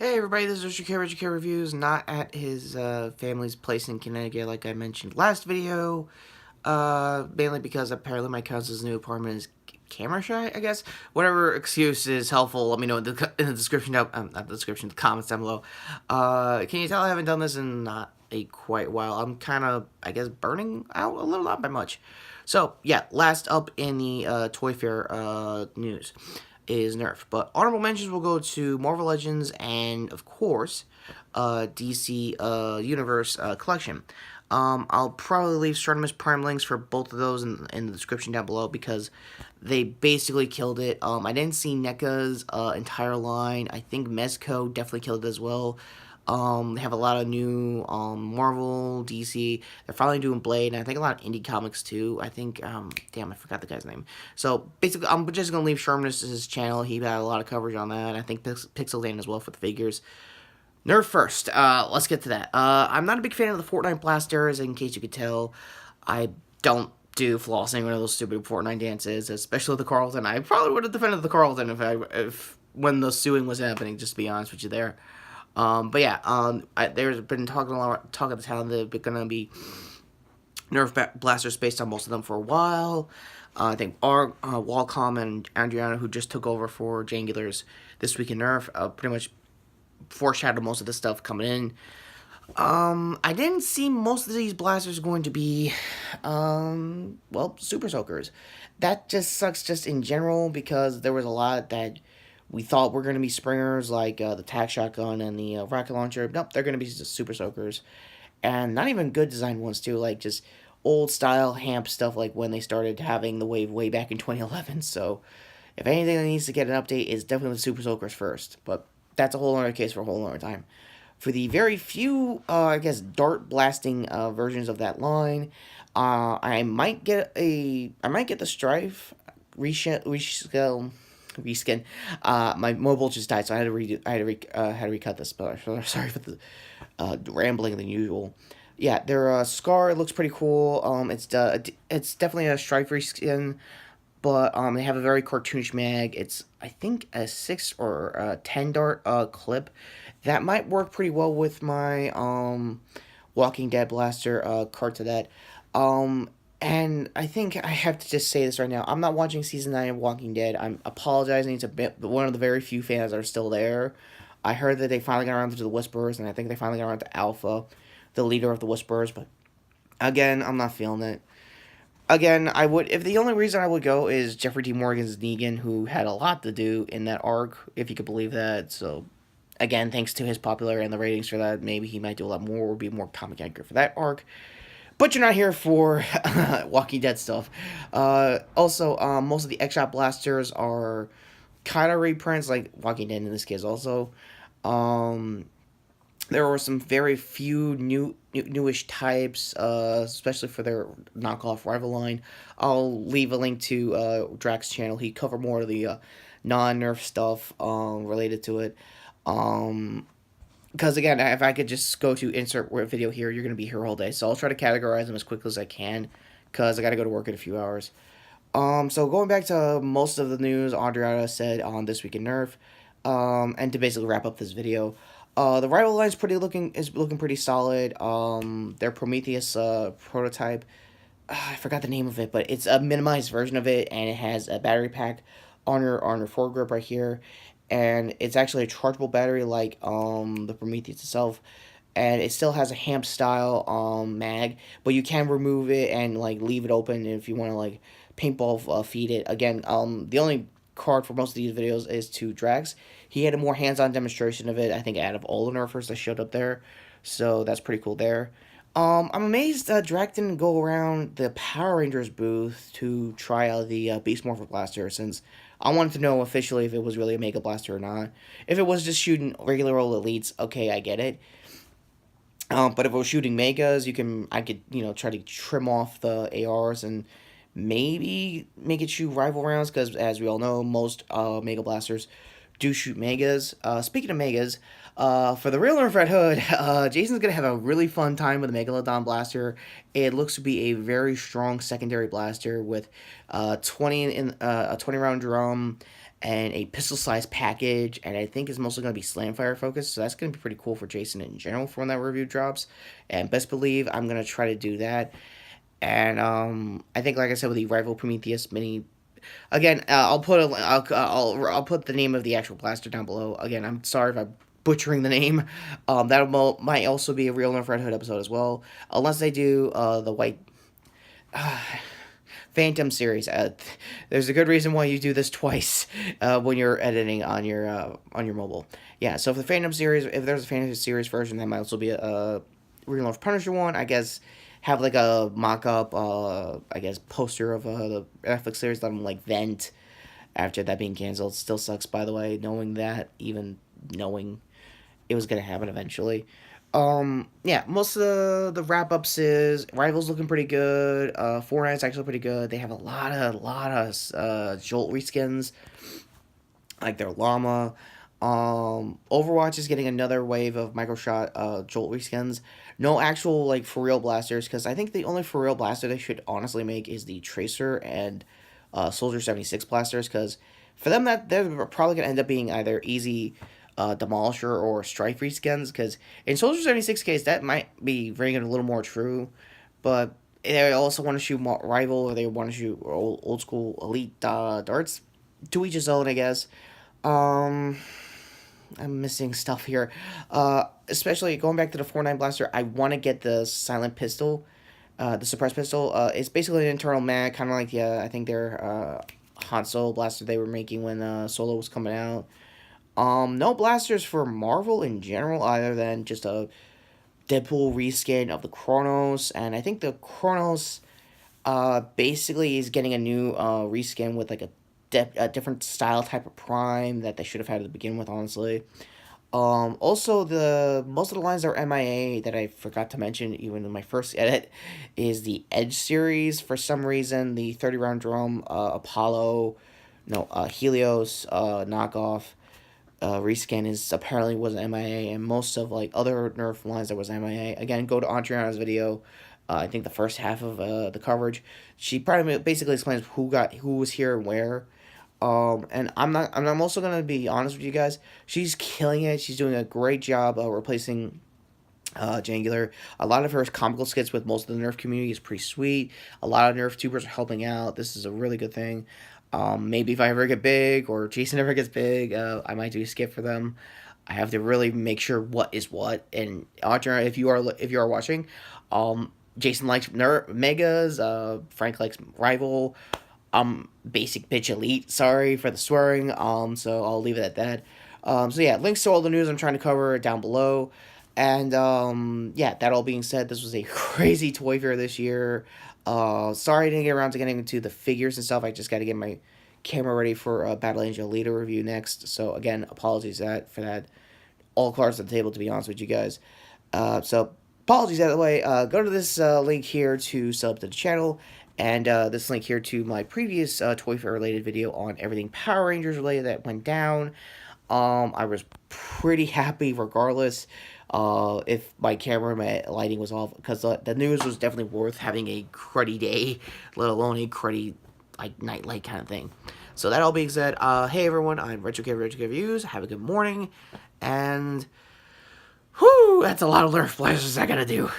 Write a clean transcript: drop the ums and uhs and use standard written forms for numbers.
Hey everybody, this is Retrokid Reviews, not at his family's place in Connecticut like I mentioned last video, mainly because apparently my cousin's new apartment is camera shy, I guess. Whatever excuse is helpful, let me know in the description down, not the description, the comments down below. Can you tell I haven't done this in not a quite while? I'm kind of, I guess, burning out a little, not by much. So, yeah, last up in the Toy Fair news is Nerf. But honorable mentions will go to Marvel Legends and, of course, DC Universe collection. I'll probably leave Stratimus Prime links for both of those in the description down below because they basically killed it. I didn't see NECA's entire line. I think Mezco definitely killed it as well. They have a lot of new Marvel, DC. They're finally doing Blade, and I think a lot of indie comics too. I think, damn, I forgot the guy's name. So basically, I'm just gonna leave Sherman's channel. He had a lot of coverage on that. I think Pixel Dan as well for the figures. Nerf first. Let's get to that. I'm not a big fan of the Fortnite blasters. In case you could tell, I don't do flossing one of those stupid Fortnite dances, especially the Carlton. I probably would have defended the Carlton if when the suing was happening. Just to be honest with you, there. But yeah, there's been talk of the town that they're gonna be Nerf blasters based on most of them for a while. I think our Walcom and Adriana, who just took over for Jangulars this week in Nerf, pretty much foreshadowed most of the stuff coming in. I didn't see most of these blasters going to be, well, Super Soakers. That just sucks just in general because there was a lot that we thought were going to be springers, like the tac shotgun and the rocket launcher. Nope, they're going to be just Super Soakers. And not even good design ones, too, like just old style hamp stuff like when they started having the wave way back in 2011. So, if anything that needs to get an update is definitely the Super Soakers first. But that's a whole other case for a whole other time. For the very few, I guess, dart blasting versions of that line, I might get the Strife reskin. My mobile just died, so I had to recut this. But sorry for the rambling than usual. Yeah, their Scar looks pretty cool. It's definitely a Strife reskin, but they have a very cartoonish mag. It's I think a 6 or a 10 dart clip that might work pretty well with my Walking Dead blaster card to that. And I think I have to just say this right now. I'm not watching season 9 of Walking Dead. I'm apologizing to one of the very few fans that are still there. I heard that they finally got around to the Whisperers, and I think they finally got around to Alpha, the leader of the Whisperers. But again, I'm not feeling it. Again, I would if the only reason I would go is Jeffrey D. Morgan's Negan, who had a lot to do in that arc, if you could believe that. So again, thanks to his popularity and the ratings for that, maybe he might do a lot more or be more comic accurate for that arc. But you're not here for Walking Dead stuff. Also, most of the X-Shot blasters are kind of reprints, like Walking Dead in this case also. Um, there were some very few newish types, especially for their knockoff rival line. I'll leave a link to Drax's channel. He covered more of the non-Nerf stuff related to it. Because again, if I could just go to insert video here, you're going to be here all day. So I'll try to categorize them as quickly as I can because I got to go to work in a few hours. So going back to most of the news Andrea said on This Week in Nerf, and to basically wrap up this video, the rival line is looking pretty solid. Their Prometheus prototype, I forgot the name of it, but it's a minimized version of it, and it has a battery pack on your foregrip right here, and it's actually a chargeable battery like the Prometheus itself, and it still has a hamp style mag, but you can remove it and like leave it open if you want to like paintball feed it. Again, the only card for most of these videos is to Drax. He had a more hands-on demonstration of it, I think, out of all the Nerfers that showed up there, so that's pretty cool there. I'm amazed that Drax didn't go around the Power Rangers booth to try out the Beast Morpher Blaster, since I wanted to know officially if it was really a Mega Blaster or not. If it was just shooting regular old Elites, okay, I get it. But if it was shooting Megas, I could, try to trim off the ARs and maybe make it shoot rival rounds, because as we all know, most Mega Blasters do shoot Megas. Speaking of Megas, for the real Nerf Red Hood, Jason's going to have a really fun time with the Megalodon Blaster. It looks to be a very strong secondary blaster with 20 in a 20 round drum and a pistol-sized package, and I think it's mostly going to be slamfire focused, so that's going to be pretty cool for Jason in general for when that review drops. And best believe I'm going to try to do that. And I think, like I said, with the Rival Prometheus mini, again, I'll put the name of the actual blaster down below. Again, I'm sorry if I'm butchering the name. That might also be a Real Nerf Red Hood episode as well, unless they do the white. Phantom series. There's a good reason why you do this twice when you're editing on your mobile. Yeah, so if the Phantom series, if there's a Phantom series version, that might also be a Real Life Punisher one. I guess have like a mock-up, I guess, poster of the Netflix series that I'm like vent after that being canceled. Still sucks, by the way, knowing that, even knowing it was gonna happen eventually. Yeah, most of the wrap ups is Rivals looking pretty good. Fortnite's actually pretty good. They have a lot of Jolt reskins, like their llama. Overwatch is getting another wave of microshot Jolt reskins. No actual like for real blasters, because I think the only for real blaster they should honestly make is the Tracer and Soldier 76 blasters, because for them that they're probably gonna end up being either easy Demolisher or Strife reskins, because in Soldier 76 case that might be ringing a little more true, but they also want to shoot Rival, or they want to shoot old school Elite darts. To each his own, I guess. I'm missing stuff here. Especially going back to the 49 blaster, I want to get the silent pistol, the suppressed pistol. It's basically an internal mag, kind of like the I think their Han Solo blaster they were making when Solo was coming out. No blasters for Marvel in general, other than just a Deadpool reskin of the Chronos, and I think the Chronos, basically is getting a new reskin with like a different style type of prime that they should have had to begin with, honestly. Also, the most of the lines that are MIA that I forgot to mention even in my first edit is the Edge series. For some reason, the 30 round drum, Apollo, no, Helios, knockoff, reskin is apparently was MIA, and most of like other Nerf lines that was MIA. Again, go to Andriana's video. I think the first half of the coverage, she probably basically explains who was here and where. And I'm also gonna be honest with you guys. She's killing it. She's doing a great job replacing Jangular. A lot of her comical skits with most of the Nerf community is pretty sweet. A lot of Nerf tubers are helping out. This is a really good thing. Maybe if I ever get big, or Jason ever gets big, I might do a skip for them. I have to really make sure what is what. And Audra, if you are watching, Jason likes Megas. Frank likes Rival. Basic bitch elite. Sorry for the swearing. So I'll leave it at that. So yeah, links to all the news I'm trying to cover down below. And yeah, that all being said, this was a crazy toy fair this year. Sorry I didn't get around to getting into the figures and stuff. I just got to get my camera ready for a Battle Angel Leader review next. So again, apologies for that. All cards on the table, to be honest with you guys. So apologies out of the way. Go to this link here to sub to the channel, and this link here to my previous toy fair related video on everything Power Rangers related that went down. I was pretty happy regardless. If my camera and my lighting was off, because the news was definitely worth having a cruddy day, let alone a cruddy like nightlight kind of thing. So that all being said, hey everyone, I'm Retrokid Reviews. Have a good morning, and whew, that's a lot of Nerf blasters I gotta do.